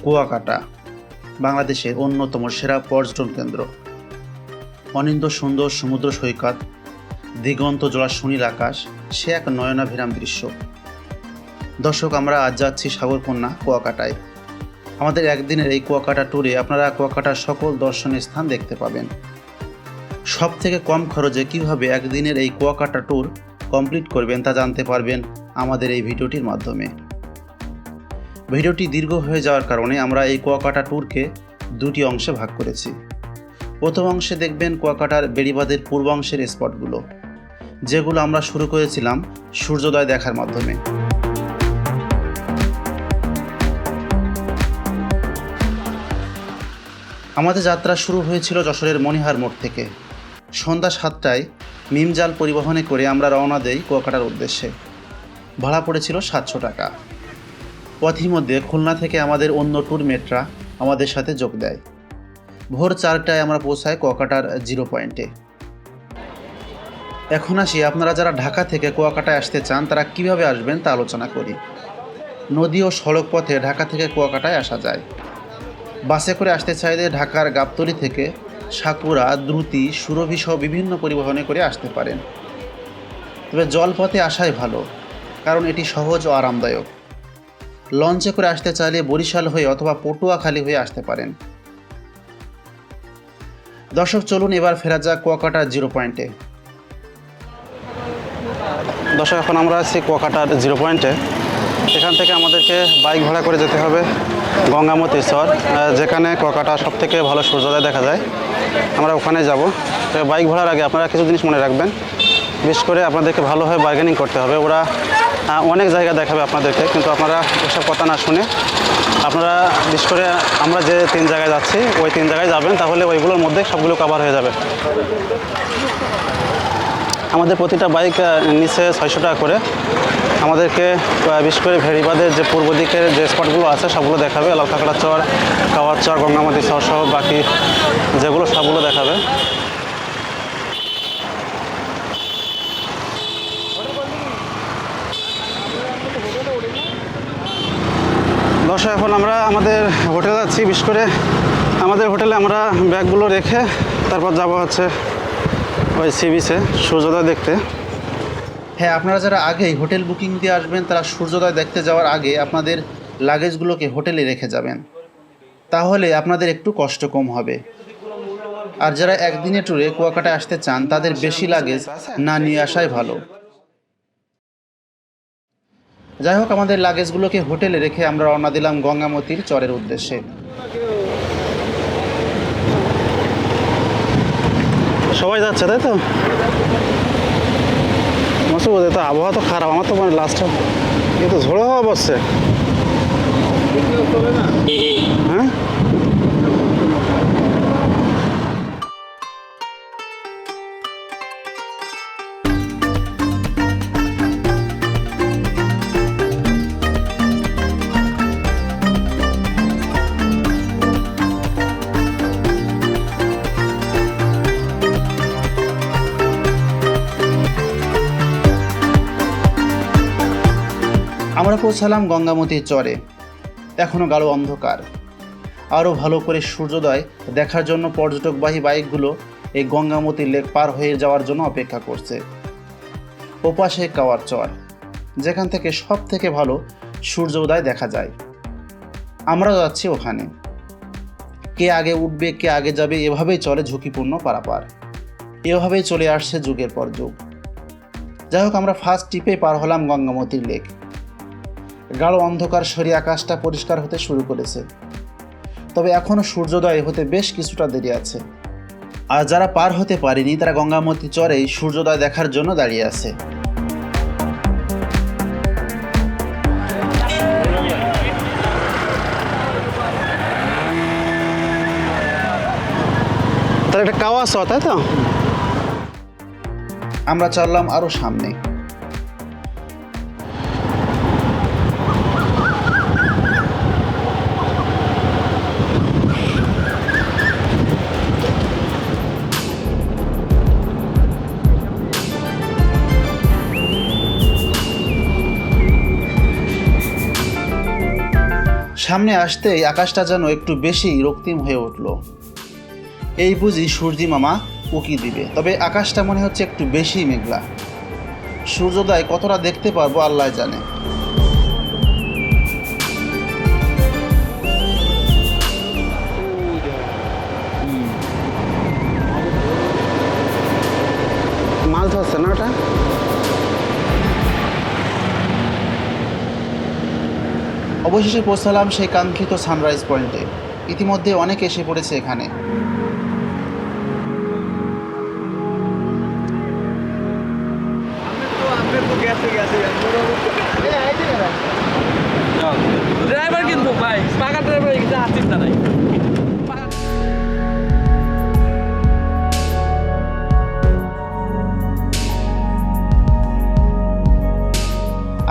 কুয়াকাটা বাংলাদেশের অন্যতম সেরা পর্যটন কেন্দ্র। অনিন্দ সুন্দর সমুদ্র সৈকত, দিগন্ত জোড়া সুনীল আকাশ, সে এক নয়নাভিরাম দৃশ্য। দর্শক, আমরা আজ যাচ্ছি সাগরকন্যা কুয়াকাটায়। আমাদের একদিনের এই কুয়াকাটা ট্যুরে আপনারা কুয়াকাটার সকল দর্শনীয় স্থান দেখতে পাবেন। সব থেকে কম খরচে কীভাবে একদিনের এই কুয়াকাটা ট্যুর কমপ্লিট করবেন তা জানতে পারবেন আমাদের এই ভিডিওটির মাধ্যমে। ভিডিওটি দীর্ঘ হয়ে যাওয়ার কারণে আমরা এই কুয়াকাটা ট্যুরকে দুটি অংশে ভাগ করেছি। প্রথম অংশে দেখবেন কুয়াকাটার বেড়িবাঁধের পূর্বাংশের স্পটগুলো, যেগুলো আমরা শুরু করেছিলাম সূর্যোদয় দেখার মাধ্যমে। আমাদের যাত্রা শুরু হয়েছিল যশোরের মণিহার মোড় থেকে। সন্ধ্যা 7টায় মিমজাল পরিবহনে করে আমরা রওনা দেই কুয়াকাটার উদ্দেশ্যে। ভাড়া পড়েছিল 700 টাকা। পথিমধ্যে খুলনা থেকে আমাদের অন্য ট্যুরমেটরা আমাদের সাথে যোগ দেয়। ভোর 4টায় আমরা পৌঁছাই কুয়াকাটার জিরো পয়েন্টে। এখন আসি, আপনারা যারা ঢাকা থেকে কুয়াকাটায় আসতে চান তারা কিভাবে আসবেন তা আলোচনা করি। নদী ও সড়ক পথে ঢাকা থেকে কুয়াকাটায় আসা যায়। বাসে করে আসতে চাইলে ঢাকার গাবতলী থেকে সাকুরা, দ্রুতি, সুরভি সহ বিভিন্ন পরিবহনে করে আসতে পারেন। তবে জলপথে আসাই ভালো, কারণ এটি সহজ ও আরামদায়ক। লঞ্চে করে আসতে চাইলে বরিশাল হয়ে অথবা পটুয়াখালী হয়ে আসতে পারেন। দর্শক, চলুন এবার ফেরা যাক কুয়াকাটার জিরো পয়েন্টে। দর্শক, এখন আমরা আছি কুয়াকাটার জিরো পয়েন্টে। এখান থেকে আমাদেরকে বাইক ভাড়া করে যেতে হবে গঙ্গামতির চর, যেখানে কুয়াকাটা সবথেকে ভালো সূর্যোদয় দেখা যায়। আমরা ওখানে যাব। তো বাইক ভাড়ার আগে আপনারা কিছু জিনিস মনে রাখবেন। বিশেষ করে আপনাদেরকে ভালোভাবে বার্গেনিং করতে হবে। ওরা অনেক জায়গা দেখাবে আপনাদেরকে, কিন্তু আপনারা ওসব কথা না শুনে আপনারা বিশেষ করে আমরা যে 3 জায়গায় যাচ্ছি ওই 3 জায়গায় যাবেন, তাহলে ওইগুলোর মধ্যে সবগুলো কভার হয়ে যাবে। আমাদের প্রতিটা বাইক নিচে 600 টাকা করে। আমাদেরকে বিশেষ করে ভেড়িবাঁধের যে পূর্ব দিকের যে স্পটগুলো আছে সবগুলো দেখাবে। লাল কাঁকড়া চর, কাওয়ার চর, গঙ্গামতির চর সহ বাকি যেগুলো সবগুলো দেখাবে। দর্শক, এখন আমরা আমাদের হোটেলে যাচ্ছি। বিশেষ করে আমাদের হোটেলে আমরা ব্যাগগুলো রেখে তারপর যাব হচ্ছে ওই সি বিচে সূর্যোদয় দেখতে। হ্যাঁ, আপনারা যারা আগেই হোটেল বুকিং দিয়ে আসবেন তারা সূর্যোদয় দেখতে যাওয়ার আগে আপনাদের লাগেজগুলোকে হোটেলে রেখে যাবেন, তাহলে আপনাদের একটু কষ্ট কম হবে। আর যারা একদিনের ট্যুরে কুয়াকাটায় আসতে চান তাদের বেশি লাগেজ না নিয়ে আসাই ভালো। যাই হোক, আমাদের লাগেজগুলোকে হোটেলে রেখে আমরা রওনা দিলাম গঙ্গামতির চরের উদ্দেশ্যে। সবাই যাচ্ছে তাই তো? মাসুদ, তো আবহাওয়া তো খারাপ। আমার তো মানে লাস্ট কিন্তু ঝোড়ো হওয়া বসছে। হ্যাঁ, আমরা পৌঁছালাম গঙ্গামতির চরে। এখনও গাঢ় অন্ধকার। আরও ভালো করে সূর্যোদয় দেখার জন্য পর্যটকবাহী বাইকগুলো এই গঙ্গামতি লেক পার হয়ে যাওয়ার জন্য অপেক্ষা করছে। ওপাশে কাওয়ার চর, যেখান থেকে সব থেকে ভালো সূর্যোদয় দেখা যায়। আমরা যাচ্ছি ওখানে। কে আগে উঠবে, কে আগে যাবে, এভাবেই চলে ঝুঁকিপূর্ণ পারাপার। এভাবেই চলে আসছে যুগের পর যুগ। যাই হোক, আমরা ফার্স্ট ট্রিপে পার হলাম গঙ্গামতির লেক। গাঢ় অন্ধকার সরিয়ে আকাশটা পরিষ্কার হতে শুরু করেছে, তবে এখনও সূর্যোদয় হতে বেশ কিছুটা দেরি আছে। আর যারা পার হতে পারেনি তারা গঙ্গামতি চরেই সূর্যোদয় দেখার জন্য দাঁড়িয়ে আছে। তার একটা কাওয়া আছে, তাই তো? আমরা চললাম আরও সামনে। সামনে আসতেই আকাশটা যেন একটু বেশি রক্তিম হয়ে উঠল। এই বুঝি সূর্যি মামা উকি দিবে, তবে আকাশটা মনে হচ্ছে একটু বেশি মেঘলা। সূর্যোদয় কতটা দেখতে পারবো আল্লাহ জানে। মাছ ধরছে না ওটা? অবশেষে পৌঁছালাম সেই কাঙ্ক্ষিত সানরাইজ পয়েন্টে। ইতিমধ্যে অনেক এসে পড়েছে এখানে। ড্রাইভার কিন্তু ভাই পাকা ড্রাইভার কিন্তু চিন্তা নাই।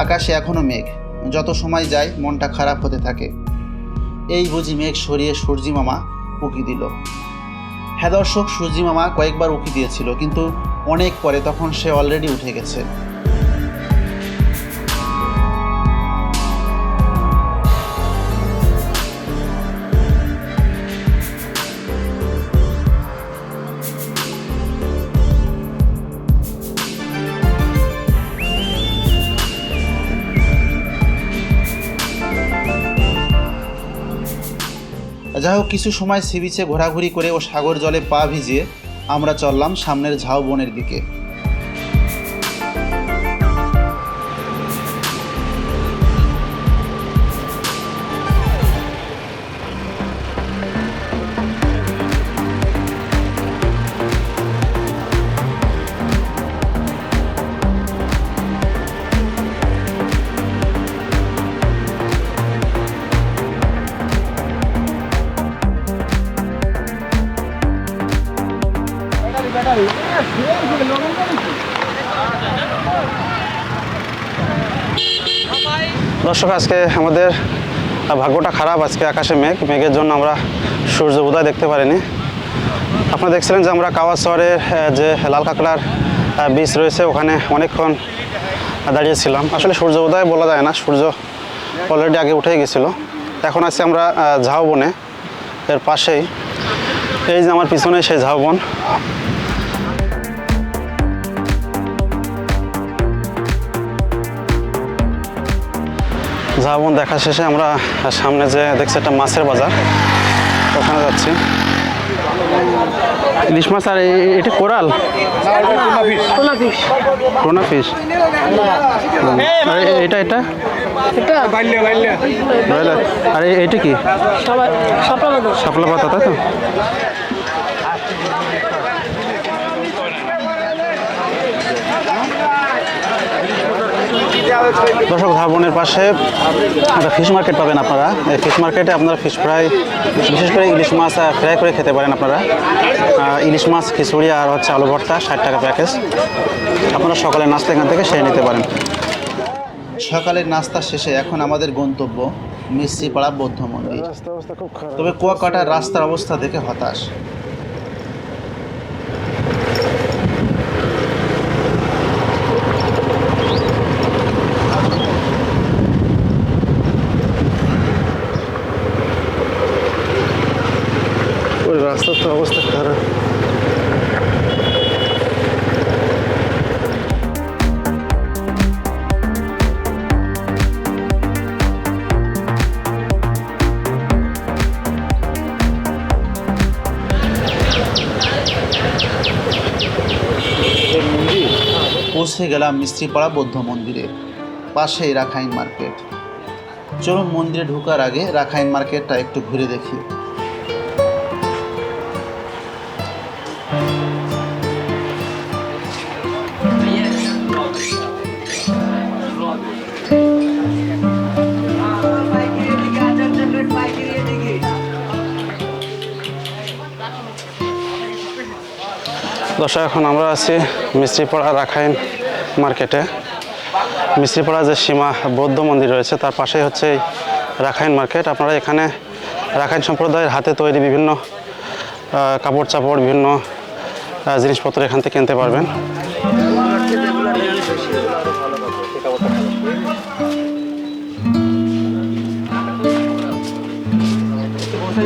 আকাশে এখনো মেঘ, যত সময় যায় মনটা খারাপ হতে থাকে। এই বুঝি মেঘ সরিয়ে সূর্যি মামা উকি দিল। হ্যাঁ দর্শক, সূর্যি মামা কয়েকবার উকি দিয়েছিল, কিন্তু অনেক পরে, তখন সে অলরেডি উঠে গেছে। যাই হোক, কিছু সময় সি বিচে ঘোরাঘুরি করে ও সাগর জলে পা ভিজিয়ে আমরা চললাম সামনের ঝাউবনের দিকে। দর্শক, আজকে আমাদের ভাগ্যটা খারাপ। আজকে আকাশে মেঘ, মেঘের জন্য আমরা সূর্য উদয় দেখতে পারিনি। আপনারা দেখছিলেন যে আমরা কাওয়ার শহরের যে লাল কাঁকড়ার বিচ রয়েছে ওখানে অনেকক্ষণ দাঁড়িয়েছিলাম। আসলে সূর্য উদয় বলা যায় না, সূর্য অলরেডি আগে উঠে গেছিলো। এখন আছি আমরা ঝাউবনে, এর পাশেই এই যে আমার পিছনে সেই ঝাউবন। ঝাউবন দেখা শেষে আমরা সামনে যে দেখছি একটা মাছের বাজার, ওখানে যাচ্ছি। ইলিশ মাছ আর এটা কোরাল, টোনা ফিশ। আর এটা এটা আর এইটা কি? শাপলা পাতা, তাই তো? দর্শক, ঝাউবনের পাশে একটা ফিশ মার্কেট পাবেন আপনারা। এই ফিশ মার্কেটে আপনারা ফিশ ফ্রাই, বিশেষ করে ইলিশ মাছ ফ্রাই করে খেতে পারেন আপনারা। ইলিশ মাছ খিচুড়ি আর হচ্ছে আলু ভর্তা 60 টাকা প্যাকেজ। আপনারা সকালের নাস্তা এখান থেকে সেরে নিতে পারেন। সকালের নাস্তা শেষে এখন আমাদের গন্তব্য মিশ্রিপাড়া বৌদ্ধ মন্দির। তবে কুয়াকাটার রাস্তার অবস্থা দেখে হতাশ। রাস্তার তো অবস্থা খারাপ। পৌঁছে গেলাম মিস্ত্রিপাড়া বৌদ্ধ মন্দিরে, পাশেই রাখাইন মার্কেট। চলুন মন্দিরে ঢোকার আগে রাখাইন মার্কেটটা একটু ঘুরে দেখি। দর্শক, এখন আমরা আছি মিস্ত্রিপাড়া রাখাইন মার্কেটে। মিস্ত্রিপাড়া যে সীমা বৌদ্ধ মন্দির রয়েছে তার পাশেই হচ্ছে এই রাখাইন মার্কেট। আপনারা এখানে রাখাইন সম্প্রদায়ের হাতে তৈরি বিভিন্ন কাপড় চাপড়, বিভিন্ন জিনিসপত্র এখান থেকে কিনতে পারবেন। অল্প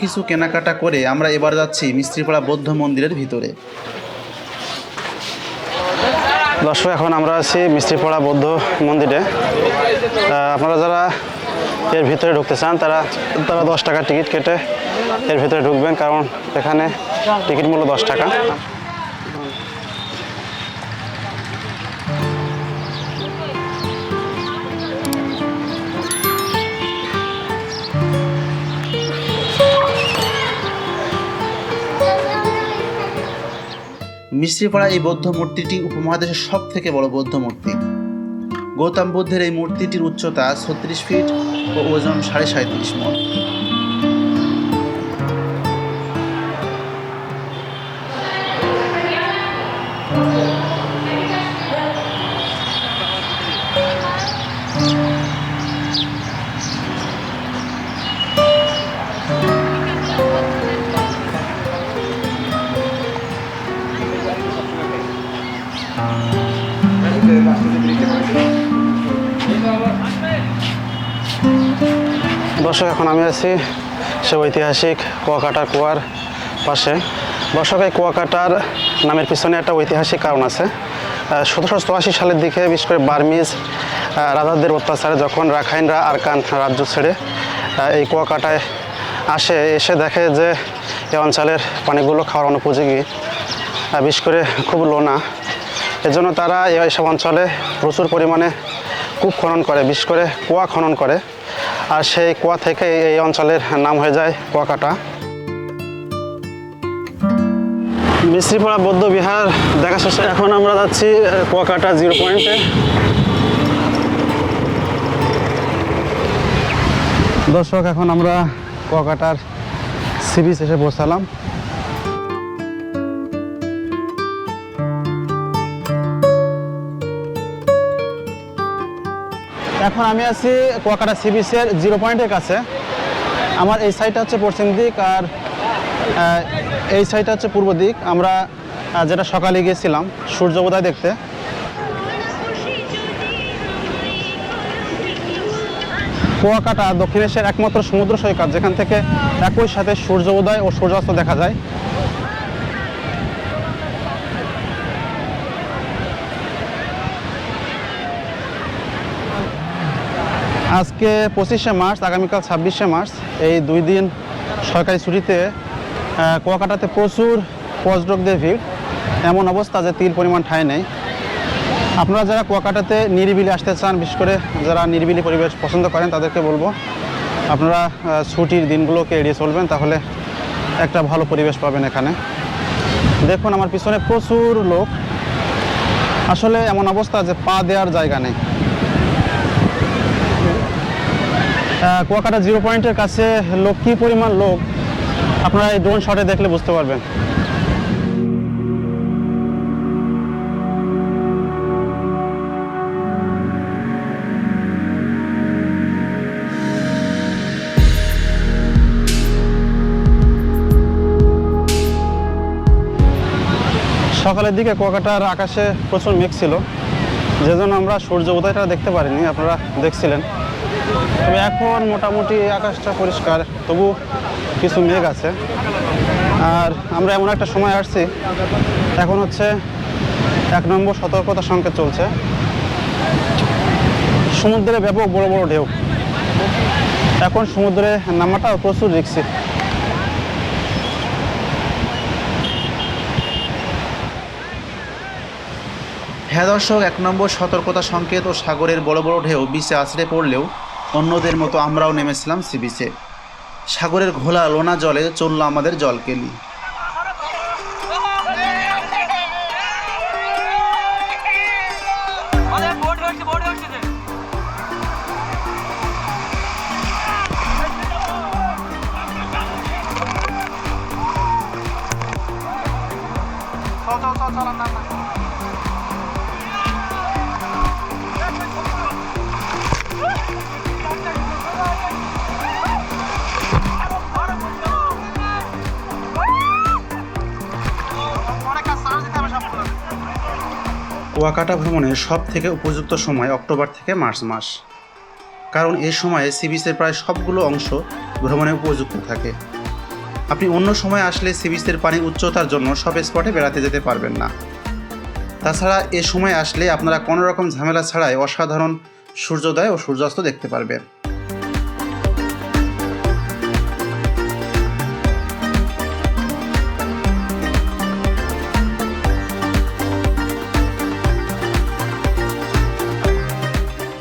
কিছু কেনাকাটা করে আমরা এবার যাচ্ছি মিস্ত্রিপাড়া বৌদ্ধ মন্দিরের ভিতরে। দর্শক, এখন আমরা আছি মিস্ত্রিপাড়া বৌদ্ধ মন্দিরে। আপনারা যারা এর ভিতরে ঢুকতে চান তারা 10 টাকা টিকিট কেটে এর ভিতরে ঢুকবেন, কারণ এখানে টিকিট মূল্য 10 টাকা। মিস্ত্রিপাড়া এই বৌদ্ধ মূর্তিটি উপমহাদেশের সব থেকে বড় বৌদ্ধ মূর্তি। গৌতম বুদ্ধের এই মূর্তিটির উচ্চতা 36 ফিট ও ওজন 37.5 মণ। দর্শক, এখন আমি আছি সে ঐতিহাসিক কুয়াকাটার কুয়ার পাশে। দর্শক, এই কুয়াকাটার নামের পিছনে একটা ঐতিহাসিক কারণ আছে। 1784 সালের দিকে বিশেষ করে বার্মিজ রাজাদের অত্যাচারে যখন রাখাইনরা আরাকান রাজ্য ছেড়ে এই কুয়াকাটায় এসে দেখে যে এই অঞ্চলের পানিগুলো খাওয়ার অনুপযোগী, বিশেষ করে খুব লোনা। এজন্য তারা এইসব অঞ্চলে প্রচুর পরিমাণে কূপ খনন করে, বিশেষ করে কুয়া খনন করে, আর সেই কুয়া থেকে এই অঞ্চলের নাম হয়ে যায় কুয়াকাটা। মিস্ত্রিপাড়া বৌদ্ধ বিহার দেখা শেষে এখন আমরা যাচ্ছি কুয়াকাটা 0 পয়েন্টে। দর্শক, এখন আমরা কুয়াকাটার সি বিচ এসে পৌঁছালাম। এখন আমি আছি কুয়াকাটা সি বিচের 0 পয়েন্টের কাছে। আমার এই সাইডটা হচ্ছে পশ্চিম দিক, আর এই সাইডটা হচ্ছে পূর্ব দিক। আমরা যেটা সকালে গিয়েছিলাম সূর্য উদয় দেখতে। কুয়াকাটা দক্ষিণ এশিয়ার একমাত্র সমুদ্র সৈকত যেখান থেকে একই সাথে সূর্য উদয় ও সূর্যাস্ত দেখা যায়। আজকে 25শে মার্চ, আগামীকাল 26শে মার্চ, এই 2 দিন সরকারি ছুটিতে কুয়াকাটাতে প্রচুর পর্যটকদের ভিড়। এমন অবস্থা যে তিল পরিমাণ ঠাঁই নেই। আপনারা যারা কুয়াকাটাতে নিরিবিলি আসতে চান, বিশেষ করে যারা নিরিবিলি পরিবেশ পছন্দ করেন, তাদেরকে বলবো আপনারা ছুটির দিনগুলোকে এড়িয়ে চলবেন, তাহলে একটা ভালো পরিবেশ পাবেন এখানে। দেখুন আমার পিছনে প্রচুর লোক। আসলে এমন অবস্থা যে পা দেওয়ার জায়গা নেই। কুয়াকাটা 0 পয়েন্টের কাছে লোক কী পরিমাণ লোক আপনারা এই ড্রোন শটে দেখলে বুঝতে পারবেন। সকালের দিকে কুয়াকাটার আকাশে প্রচুর মেঘ ছিল, যেজন্য আমরা সূর্য উদয়টা দেখতে পারিনি। আপনারা দেখছিলেন। তবে এখন মোটামুটি আকাশটা পরিষ্কার, তবু কিছু মেঘ আছে। আর আমরা এমন একটা সময় আসছি, এখন হচ্ছে 1 নম্বর সতর্কতা সংকেত চলছে। সমুদ্রে ব্যাপক বড় বড় ঢেউ। এখন সমুদ্রে নামাটা প্রচুর রিস্কি। হ্যাঁ দর্শক, 1 নম্বর সতর্কতা সংকেত ও সাগরের বড় বড় ঢেউ বিচে আছড়ে পড়লেও অন্যদের মতো আমরাও নেমেছিলাম সি বিচে। সাগরের ঘোলা লোনা জলে চলল আমাদের জলকেলি। কুয়াকাটা ভ্রমণের সব থেকে উপযুক্ত সময় অক্টোবর থেকে মার্চ মাস, কারণ এই সময়ে সি বিচের প্রায় সবগুলো অংশ ভ্রমণে উপযুক্ত থাকে। আপনি অন্য সময় আসলে সি বিচের পানির উচ্চতার জন্য সব স্পটে বেড়াতে যেতে পারবেন না। তাছাড়া এ সময় আসলে আপনারা কোনো রকম ঝামেলা ছাড়াই অসাধারণ সূর্যোদয় ও সূর্যাস্ত দেখতে পারবেন।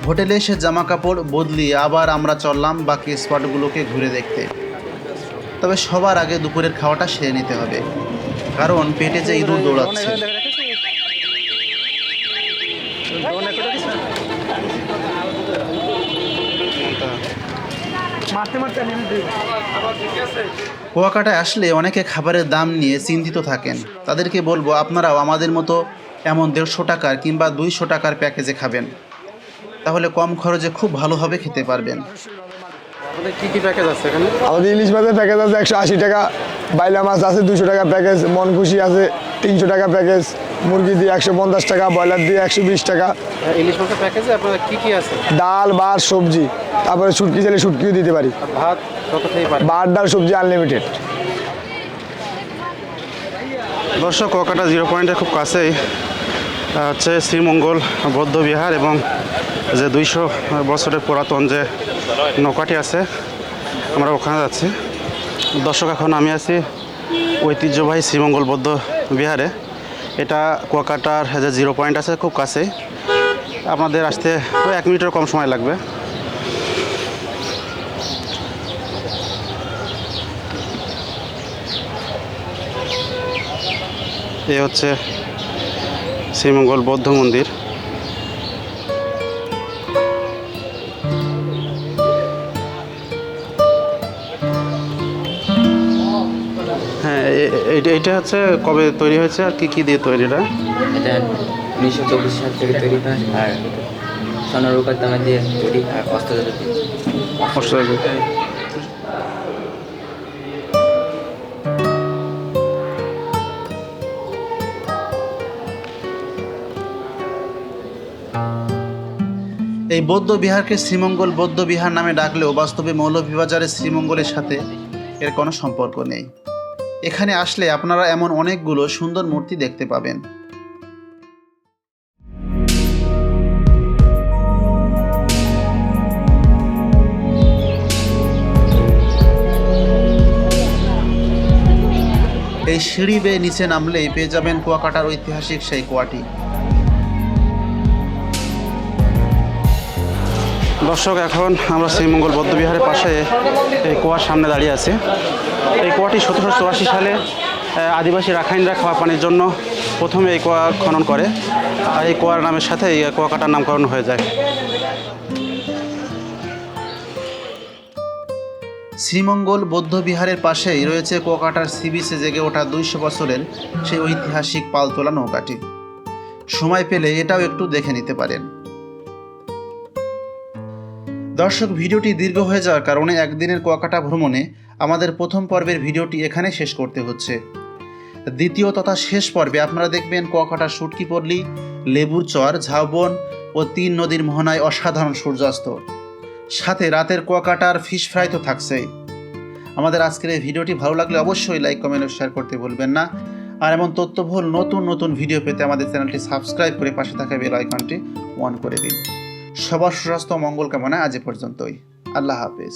হোটেলে এসে জামা কাপড় বদলিয়ে আবার আমরা চললাম বাকি স্পটগুলোকে ঘুরে দেখতে। তবে সবার আগে দুপুরের খাওয়াটা সেরে নিতে হবে, কারণ পেটে যে ইঁদুর দৌড়াচ্ছে। কুয়াকাটায় আসলে অনেকে খাবারের দাম নিয়ে চিন্তিত থাকেন। তাদেরকে বলবো আপনারাও আমাদের মতো এমন 150 টাকার কিংবা 200 টাকার প্যাকেজে খাবেন, তাহলে কম খরচে খুব ভালোভাবে খেতে পারবেন। আমাদের কী কী প্যাকেজ আছে এখানে? আমাদের ইলিশ মাছের প্যাকেজ আছে 180 টাকা, বাইলা মাছ আছে 200 টাকা প্যাকেজ, মনখুশি আছে 300 টাকা প্যাকেজ, মুরগি দিয়ে 150 টাকা, ব্রয়লার দিয়ে 120 টাকা। ইলিশ মাছের প্যাকেজে আপনাদের কী কী আছে? ডাল, ভাত, সবজি, তারপরে শুটকি চাইলে শুটকিও দিতে পারি। ভাত কত খেয়ে পারে? ভাত, ডাল, সবজি আনলিমিটেড। দর্শক, কুয়াকাটা 0 পয়েন্টের খুব কাছেই হচ্ছে শ্রীমঙ্গল বৌদ্ধ বিহার এবং যে 200 বছরের পুরাতন যে নৌকাটি আছে, আমরা ওখানে যাচ্ছি। দর্শক, এখন আমি আছি ঐতিহ্যবাহী শ্রীমঙ্গল বৌদ্ধ বিহারে। এটা কুয়াকাটার যে 0 পয়েন্ট আছে খুব কাছেই, আপনাদের আসতে ওই 1 মিনিটের কম সময় লাগবে। এ হচ্ছে শ্রীমঙ্গল বৌদ্ধ মন্দির। হ্যাঁ, এইটা হচ্ছে কবে তৈরি হয়েছে আর কি দিয়ে তৈরি? এটা 1924 সাল থেকে তৈরি হয়, আর স্বর্ণরূপার দামে দিয়ে তৈরি, আর অস্ত্রধাতু দিয়ে। এই বৌদ্ধ বিহারকে শ্রীমঙ্গল বৌদ্ধ বিহার নামে ডাকলেও বাস্তবে মৌলভীবাজারের শ্রীমঙ্গলের সাথে এর কোনো সম্পর্ক নেই। এখানে আসলে আপনারা এমন অনেকগুলো সুন্দর মূর্তি দেখতে পাবেন। এই সিঁড়ি বেয়ে নিচে নামলেই পেয়ে যাবেন কুয়াকাটার ঐতিহাসিক সেই কুয়াটি। দর্শক, এখন আমরা শ্রীমঙ্গল বৌদ্ধবিহারের পাশে এই কুয়ার সামনে দাঁড়িয়ে আছি। এই কুয়াটি 1784 সালে আদিবাসী রাখাইনরা খাওয়া পানির জন্য প্রথমে এই কুয়া খনন করে, আর এই কুয়ার নামের সাথে এই কুয়াকাটার নামকরণ হয়ে যায়। শ্রীমঙ্গল বৌদ্ধ বিহারের পাশেই রয়েছে কুয়াকাটার সি বিচে জেগে ওঠা 200 বছরের সেই ঐতিহাসিক পালতোলা নৌকাটি। সময় পেলে এটাও একটু দেখে নিতে পারেন। দর্শক, ভিডিওটি দীর্ঘ হয়ে যাওয়ার কারণে একদিনের কুয়াকাটা ভ্রমণে আমাদের প্রথম পর্বের ভিডিওটি এখানে শেষ করতে হচ্ছে। দ্বিতীয় তথা শেষ পর্বে আপনারা দেখবেন কুয়াকাটার শুটকি পল্লী, লেবুর চর, ঝাউবন ও 3 নদীর মোহনায় অসাধারণ সূর্যাস্ত, সাথে রাতের কুয়াকাটার ফিশ ফ্রাই তো থাকছেই। আমাদের আজকের এই ভিডিওটি ভালো লাগলে অবশ্যই লাইক, কমেন্ট ও শেয়ার করতে ভুলবেন না। আর এমন তথ্যবহুল নতুন নতুন ভিডিও পেতে আমাদের চ্যানেলটি সাবস্ক্রাইব করে পাশে থাকা বেল আইকনটি অন করে দিন। সবার সুস্বাস্থ্য মঙ্গল কামনা আজ পর্যন্তই। আল্লাহ হাফেজ।